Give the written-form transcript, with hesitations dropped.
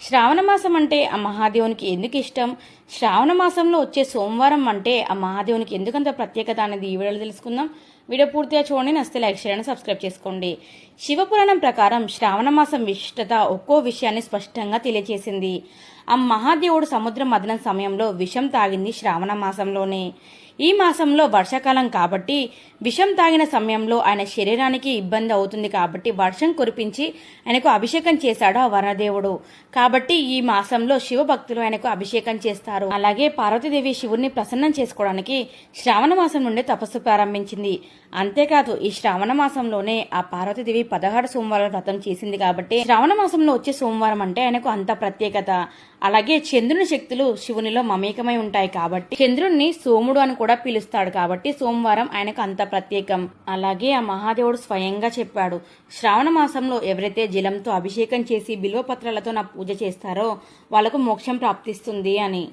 శ్రావణ మాసం అంటే ఆ మహాదేవునికి ఎందుకు ఇష్టం? శ్రావణ మాసంలో వచ్చే సోమవారం అంటే ఆ మహాదేవునికి ఎందుకంత ప్రత్యేకత అనేది ఈ వీడియోలో తెలుసుకుందాం. వీడియో పూర్తిగా చూడండి, నచ్చితే లైక్ చేయండి, సబ్స్క్రైబ్ చేసుకోండి. శివపురాణం ప్రకారం శ్రావణ మాసం విశిష్టత ఒక్కో విషయాన్ని స్పష్టంగా తెలియజేసింది. ఆ మహాదేవుడు సముద్రం మదనం సమయంలో విషం తాగింది శ్రావణ మాసంలోనే. ఈ మాసంలో వర్షాకాలం కాబట్టి విషం తాగిన సమయంలో ఆయన శరీరానికి ఇబ్బంది అవుతుంది కాబట్టి వర్షం కురిపించి ఆయనకు అభిషేకం చేశాడు ఆ వరదేవుడు. కాబట్టి ఈ మాసంలో శివ భక్తులు ఆయనకు అభిషేకం చేస్తారు. అలాగే పార్వతీదేవి శివుడిని ప్రసన్నం చేసుకోవడానికి శ్రావణ మాసం నుండి తపస్సు ప్రారంభించింది. అంతేకాదు ఈ శ్రావణ మాసంలోనే ఆ పార్వతీదేవి 16 సోమవారాల వ్రతం చేసింది కాబట్టి శ్రావణ మాసంలో వచ్చే సోమవారం అంటే ఆయనకు అంత ప్రత్యేకత. అలాగే చంద్రుని శక్తులు శివునిలో మమేకమై ఉంటాయి కాబట్టి చంద్రుణ్ణి సోముడు అని కూడా పిలుస్తాడు కాబట్టి సోమవారం ఆయనకు అంత ప్రత్యేకం. అలాగే ఆ మహాదేవుడు స్వయంగా చెప్పాడు, శ్రావణ మాసంలో ఎవరైతే జలంతో అభిషేకం చేసి బిల్వపత్రాలతో నా పూజ చేస్తారో వాళ్లకు మోక్షం ప్రాప్తిస్తుంది అని.